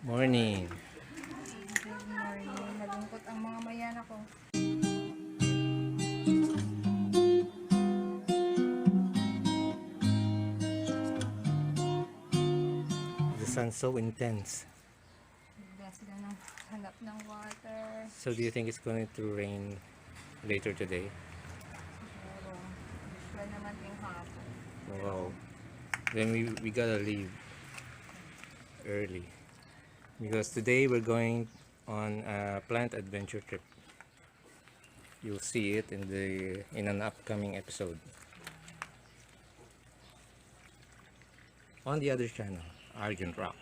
Morning. Good morning. Nalungkot ang mga Mayana ko. The sun's so intense. Bigla sila ng hanap ng water. So do you think it's going to rain later today? Siguro. Usual naman yung hapon. Wow. Then we gotta leave early. Because today we're going on a plant adventure trip. You'll see it in an upcoming episode. On the other channel, Argent Rock.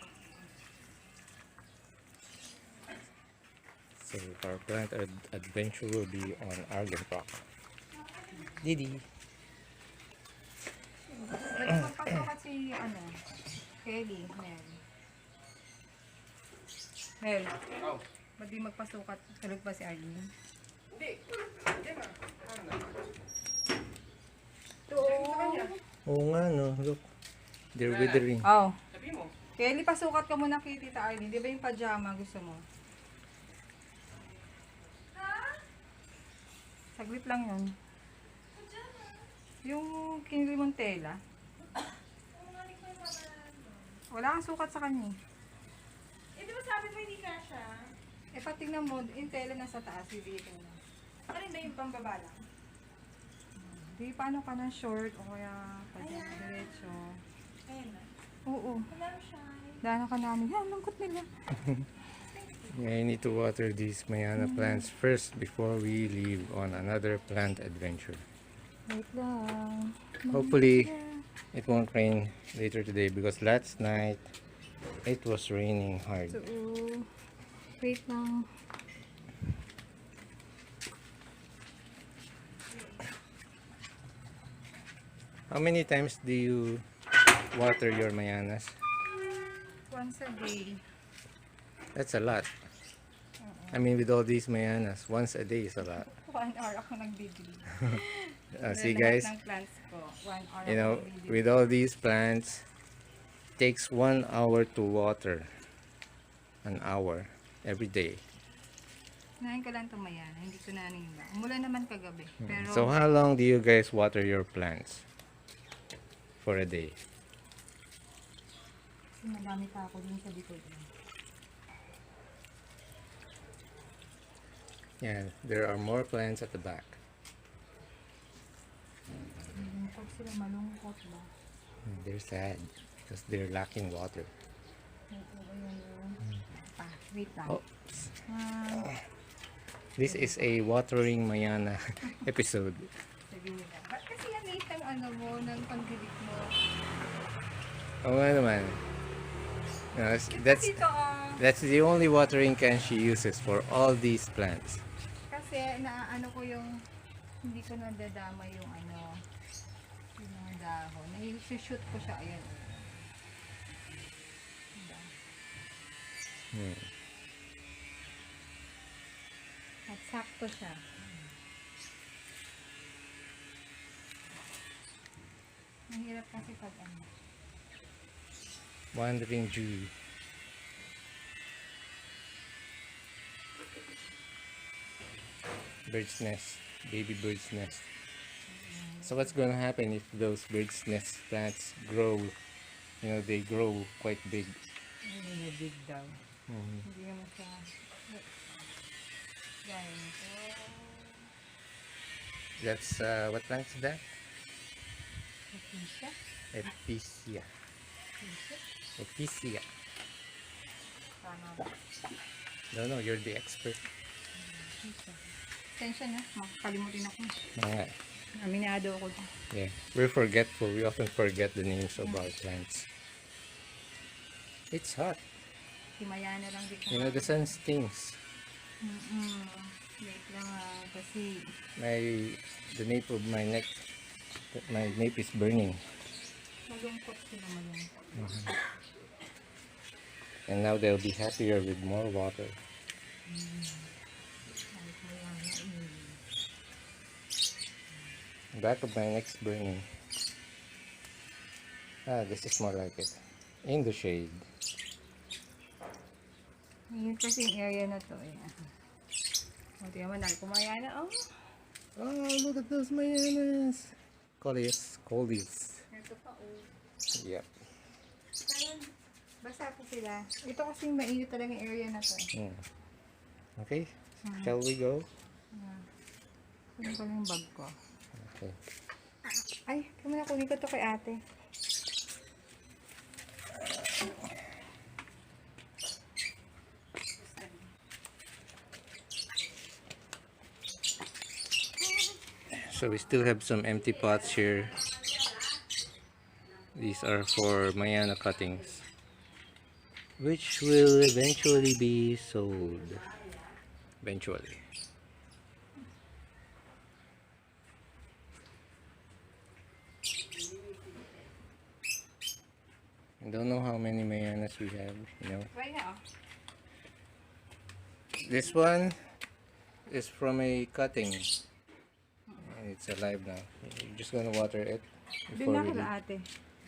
So our plant adventure will be on Argent Rock. Didi. Pwede magpasukat si, Kelly, Mel. Mel. Oh. Ba't di magpasukat? Tulog ba si Arlene? Hindi. Hindi na. Oo nga no, look. They're withering. Oh. Sabi mo. Kelly, pasukat ka muna kay Tita Arlene. Di ba yung pajama gusto mo? Saglit lang yun. Yung kinili mong tela. Wala kang sukat sa kanya. Eh, di ba sabi mo hindi kasha? Eh, patingnan mo, yung tela nasa taas, hindi ito na. Ano ba yung pambaba lang? Di, paano ka ng short o kaya diretso? Ayan na. Oo. Hello, Shy. Dahil ka namin. Yan, lungkot nila. Yeah, I need to water these Mayana plants first before we leave on another plant adventure. Wait lang. Hopefully it won't rain later today because last night it was raining hard. So, wait lang. How many times do you water your Mayanas? Once a day. That's a lot. I mean, with all these Mayanas, once a day is a lot. 1 hour ako nagbibili. See guys, Lahat ng plants ko, 1 hour you know, ako nagbibili. with all these plants, takes 1 hour to water. An hour every day. Nahin ko lang Mayana, hindi ko na nila. Umulan naman kagabi. Pero, So how long do you guys water your plants for a day? madami pa ako dun sa likod. Yeah, there are more plants at the back. Malungkot sila, malungkot ba? They're sad because they're lacking water. Wait lang. Oh, Ah, this is a watering Mayana episode. sabi nila. Ba't kasi yan late ang mo, ng pagdidik mo? Oh, ano naman. No, that's Ito, that's the only watering can she uses for all these plants. kasi ko yung, hindi ko nadadama yung yung mga dahon. Nai-shoot ko siya, ayan. Diba? Hmm. At sakto siya. Mahirap kasi pag Wandering Jew. Bird's nest, baby bird's nest. So what's gonna happen if those bird's nest plants grow? You know, they grow quite big. big daw. Mhm. Hindi naman siya gaya nito. That's what plant is that? Ito siya. Epicea. Epicea. Tama ba? No, no, you're the expert. Sensya na. Makakalimutin ako. Mga, Aminado ako dyan. yeah, we're forgetful. We often forget the names of our plants. It's hot. Si Mayana lang din. You know, the sun stings. Wait lang kasi The nape of my neck, my nape is burning. malungkot sila malungkot. And now they'll be happier with more water. Back of my neck's burning. Ah, this is more like it. In the shade. Yun kasi yung area na to. Ayan. O, tingnan mo, nagkumayana. Oh, Oh, look at those Mayanas. Coleus. ito pa, oh. Yep. Basta po sila. Ito kasi mainit talaga yung area na to. Mm. Okay, shall we go? Kunin ko lang yung bag ko. Okay. Ay, kumuna kunin ko to kay ate. So we still have some empty pots here. These are for Mayana cuttings, which will eventually be sold. Eventually. I don't know how many Mayanas we have, you know. Right now. This one is from a cutting. And it's alive now. You're just gonna water it Doon before na we kila leave. ate.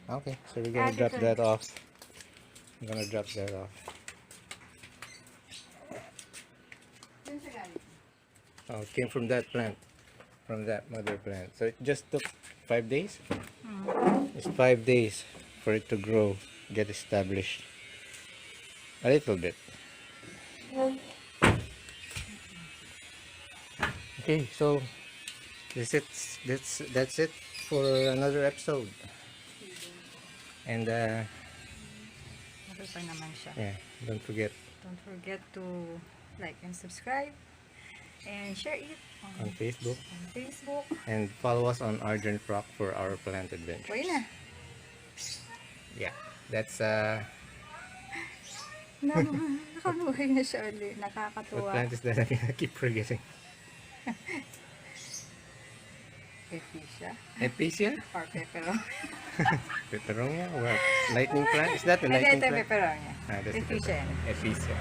Okay, so we're gonna Ate, drop sorry. that off. I'm gonna drop that off. Doon siya galing. Oh, it came from that plant, from that mother plant. So it just took 5 days. It's 5 days for it to grow, get established. A little bit. Okay, so that's it for another episode. And Okay pa naman siya. yeah, don't forget Don't forget to like and subscribe. And share it on Facebook on Facebook. and follow us on Hardin for our plant adventure. Uy na. Yeah, that's Nakabuhay na siya ulit. what Nakakatuwa. plant is that? I keep forgetting. Ephesia. Ephesia? Or pepperoni. Peperonia? What? Lightning plant? Is that the Hindi, lightning ito plant? pepperoni. Ah, that's the Ephesia. Ephesia.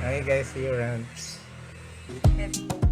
Okay guys, see you around. Ephesia.